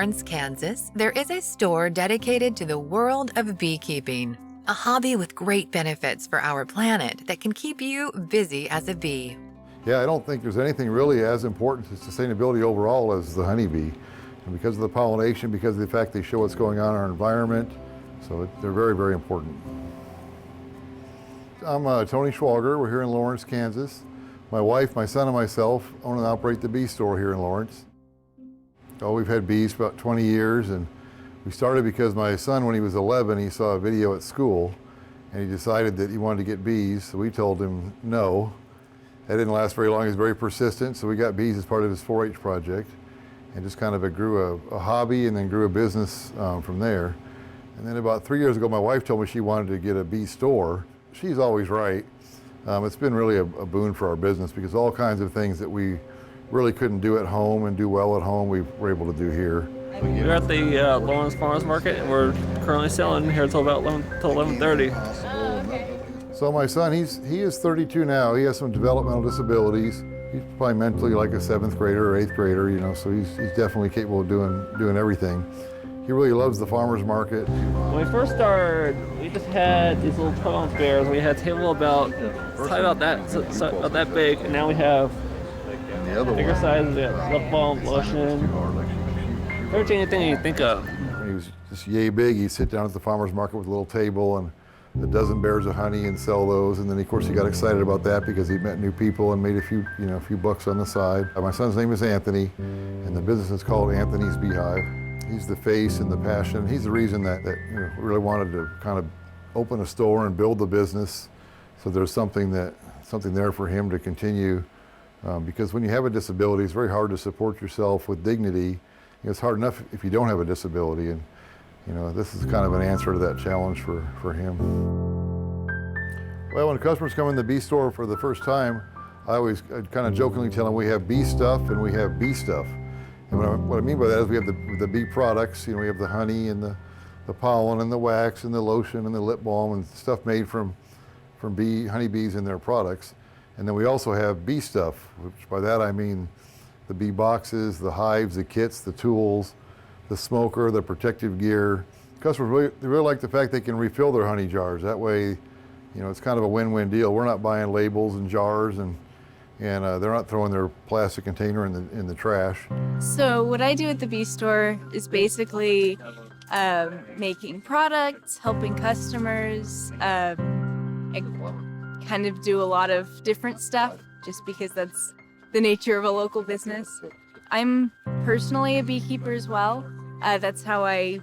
Lawrence, Kansas, there is a store dedicated to the world of beekeeping, a hobby with great benefits for our planet that can keep you busy as a bee. Yeah, I don't think there's anything really as important to sustainability overall as the honeybee. And because of the pollination, because of the fact they show what's going on in our environment, so they're very, very important. I'm Tony Schwager. We're here in Lawrence, Kansas. My wife, my son, and myself own and operate the bee store here in Lawrence. Oh, we've had bees for about 20 years, and we started because my son, when he was 11, he saw a video at school, and he decided that he wanted to get bees, so we told him no. That didn't last very long. He was very persistent, so we got bees as part of his 4-H project, and just kind of it grew a hobby and then grew a business from there. And then about 3 years ago, my wife told me she wanted to get a bee store. She's always right. It's been really a boon for our business because all kinds of things that we really couldn't do at home and do well at home, we were able to do here. We're at the Lawrence Farmers Market, and we're currently selling here until about 11:30. So my son, he is 32 now. He has some developmental disabilities. He's probably mentally like a 7th grader or 8th grader, you know, so he's definitely capable of doing everything. He really loves the farmer's market. When we first started, we just had these little Propolis bears. We had a table about that big, and now we have bigger sizes. We have lip balm, lotion, anything you think of. When he was just yay big, he'd sit down at the farmer's market with a little table and a dozen bears of honey and sell those. And then of course he got excited about that because he met new people and made a few bucks on the side. My son's name is Anthony, and the business is called Anthony's Beehive. He's the face and the passion. He's the reason that we really wanted to kind of open a store and build the business, so there's something there for him to continue. Because when you have a disability, it's very hard to support yourself with dignity. It's hard enough if you don't have a disability, and this is kind of an answer to that challenge for him. Well, when customers come in the bee store for the first time, I'd kind of jokingly tell them we have bee stuff and we have bee stuff. And what I mean by that is we have the bee products. We have the honey and the pollen and the wax and the lotion and the lip balm and stuff made from honeybees and their products. And then we also have bee stuff, which by that I mean the bee boxes, the hives, the kits, the tools, the smoker, the protective gear. Customers really like the fact they can refill their honey jars. That way, it's kind of a win-win deal. We're not buying labels and jars, and they're not throwing their plastic container in the trash. So what I do at the bee store is basically making products, helping customers. I kind of do a lot of different stuff just because that's the nature of a local business. I'm personally a beekeeper as well. That's how I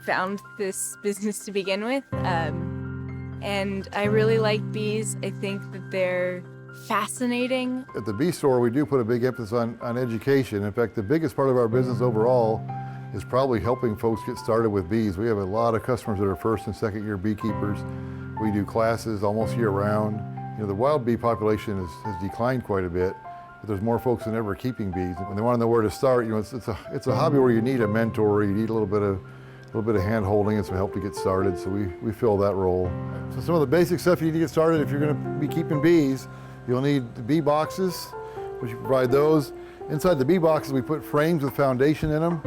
found this business to begin with. And I really like bees. I think that they're fascinating. At the bee store, we do put a big emphasis on education. In fact, the biggest part of our business overall is probably helping folks get started with bees. We have a lot of customers that are 1st and 2nd year beekeepers. We do classes almost year round. The wild bee population has declined quite a bit, but there's more folks than ever keeping bees. When they want to know where to start, it's a hobby where you need a mentor, you need a little bit of hand holding and some help to get started, so we fill that role. So some of the basic stuff you need to get started if you're going to be keeping bees, you'll need the bee boxes, which you provide those. Inside the bee boxes, we put frames with foundation in them.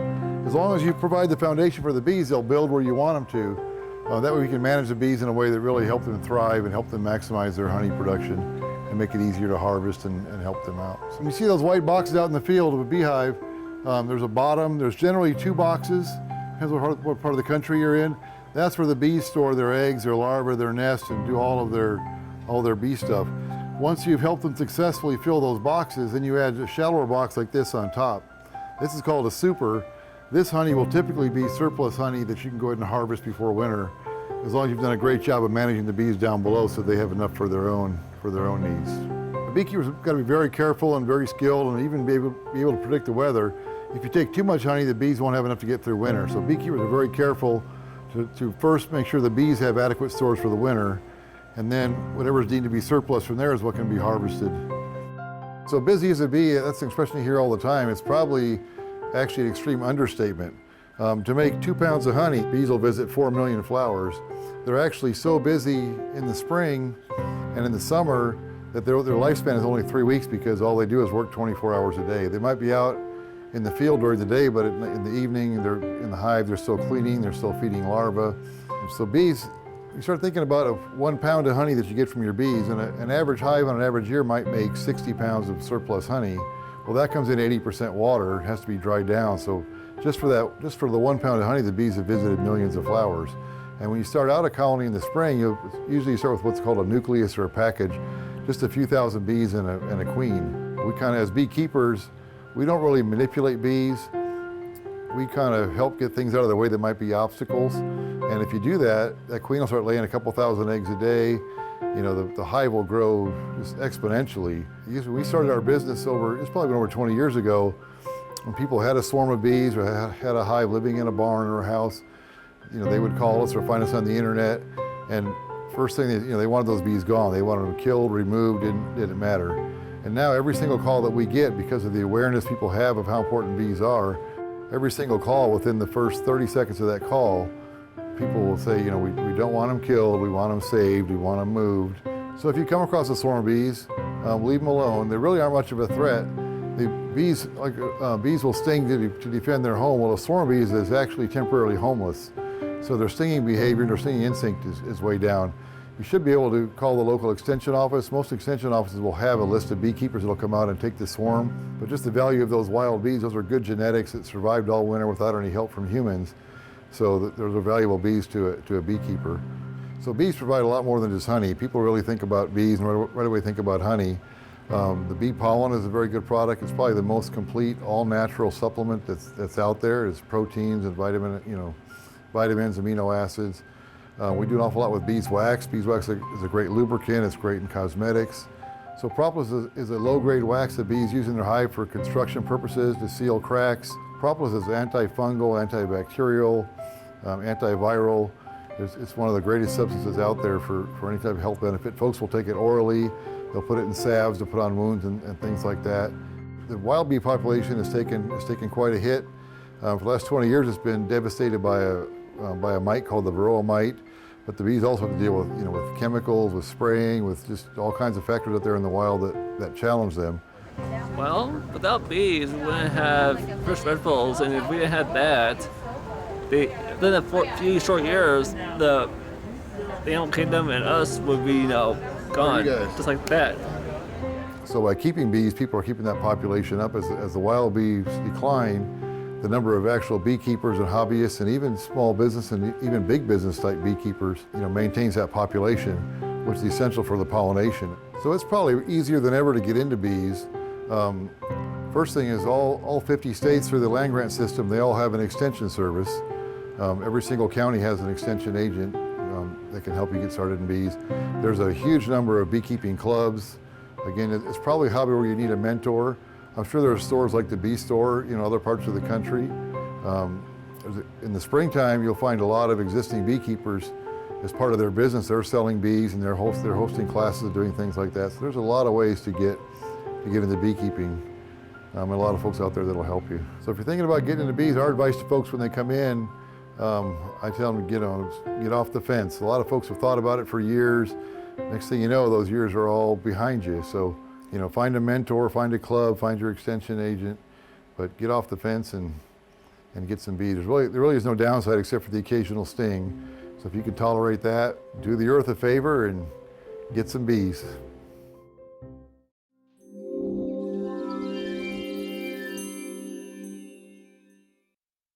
As long as you provide the foundation for the bees, they'll build where you want them to. That way we can manage the bees in a way that really help them thrive and help them maximize their honey production and make it easier to harvest and help them out. So when you see those white boxes out in the field of a beehive, there's a bottom. There's generally 2 boxes, depends what part of the country you're in. That's where the bees store their eggs, their larvae, their nests, and do all their bee stuff. Once you've helped them successfully fill those boxes, then you add a shallower box like this on top. This is called a super. This honey will typically be surplus honey that you can go ahead and harvest before winter, as long as you've done a great job of managing the bees down below so they have enough for their own needs. The beekeeper's got to be very careful and very skilled and even be able to predict the weather. If you take too much honey, the bees won't have enough to get through winter. So beekeepers are very careful to first make sure the bees have adequate stores for the winter, and then whatever is deemed to be surplus from there is what can be harvested. So busy as a bee, that's an expression you hear all the time. It's probably actually an extreme understatement. To make 2 pounds of honey, bees will visit 4 million flowers. They're actually so busy in the spring and in the summer that their lifespan is only 3 weeks because all they do is work 24 hours a day. They might be out in the field during the day, but in the evening, they're in the hive, they're still cleaning, they're still feeding larvae. So bees, you start thinking about 1 pound of honey that you get from your bees, and an average hive on an average year might make 60 pounds of surplus honey. Well, that comes in 80% water, it has to be dried down. So just for the 1 pound of honey, the bees have visited millions of flowers. And when you start out a colony in the spring, you usually start with what's called a nucleus or a package, just a few thousand bees and a queen. We kind of, as beekeepers, we don't really manipulate bees. We kind of help get things out of the way that might be obstacles. And if you do that, that queen will start laying a couple thousand eggs a day. You know, the hive will grow just exponentially. We started our business it's probably been over 20 years ago, when people had a swarm of bees or had a hive living in a barn or a house. You know, they would call us or find us on the internet, and first thing, they wanted those bees gone. They wanted them killed, removed, didn't matter. And now every single call that we get, because of the awareness people have of how important bees are, every single call, within the first 30 seconds of that call, people will say, you know, we don't want them killed, we want them saved, we want them moved. So if you come across a swarm of bees, leave them alone. They really aren't much of a threat. The bees, bees will sting to defend their home. Well, a swarm of bees is actually temporarily homeless. So their stinging behavior and their stinging instinct is way down. You should be able to call the local extension office. Most extension offices will have a list of beekeepers that will come out and take the swarm. But just the value of those wild bees, those are good genetics that survived all winter without any help from humans. So those are valuable bees to a beekeeper. So bees provide a lot more than just honey. People really think about bees and right away think about honey. The bee pollen is a very good product. It's probably the most complete, all-natural supplement that's out there. It's proteins and vitamins, amino acids. We do an awful lot with beeswax. Beeswax is a great lubricant. It's great in cosmetics. So Propolis is a low-grade wax that bees use in their hive for construction purposes, to seal cracks. Propolis is antifungal, antibacterial, antiviral. It's one of the greatest substances out there for any type of health benefit. Folks will take it orally. They'll put it in salves to put on wounds and things like that. The wild bee population has taken quite a hit. For the last 20 years, it's been devastated by a mite called the varroa mite. But the bees also have to deal with chemicals, with spraying, with just all kinds of factors out there in the wild that challenge them. Well, without bees, we wouldn't have fresh vegetables, and if we didn't have that, then in a few short years, the animal kingdom and us would be, gone, just like that. So by keeping bees, people are keeping that population up. As the wild bees decline, the number of actual beekeepers and hobbyists and even small business and even big business type beekeepers, maintains that population, which is essential for the pollination. So it's probably easier than ever to get into bees. First thing is all 50 states through the land grant system, they all have an extension service. Every single county has an extension agent that can help you get started in bees. There's a huge number of beekeeping clubs. Again, it's probably a hobby where you need a mentor. I'm sure there are stores like the Bee Store, other parts of the country. In the springtime, you'll find a lot of existing beekeepers as part of their business. They're selling bees and they're hosting classes and doing things like that. So there's a lot of ways to get into beekeeping. And a lot of folks out there that'll help you. So if you're thinking about getting into bees, our advice to folks when they come in, I tell them to get off the fence. A lot of folks have thought about it for years. Next thing you know, those years are all behind you. So, find a mentor, find a club, find your extension agent, but get off the fence and get some bees. There really is no downside except for the occasional sting. So if you can tolerate that, do the earth a favor and get some bees.